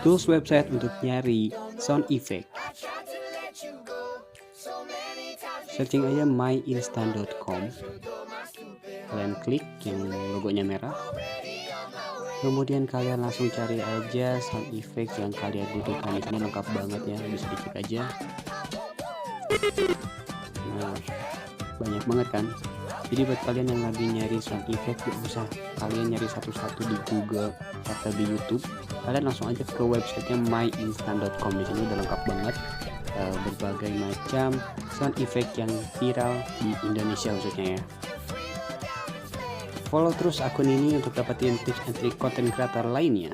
Tools website untuk nyari sound effect. Searching aja myinstant.com. Kalian klik yang logonya merah. Kemudian kalian langsung cari aja sound effect yang kalian butuhkan. Di sini lengkap banget ya, bisa dicek aja. Nah, banyak banget kan. Jadi buat kalian yang lagi nyari sound effect, gak usah kalian nyari satu-satu di Google atau di YouTube. Kalian langsung aja ke websitenya myinstant.com. Di sini udah lengkap banget berbagai macam sound effect yang viral di Indonesia khususnya ya. Follow terus akun ini untuk dapetin tips and trik konten kreator lainnya.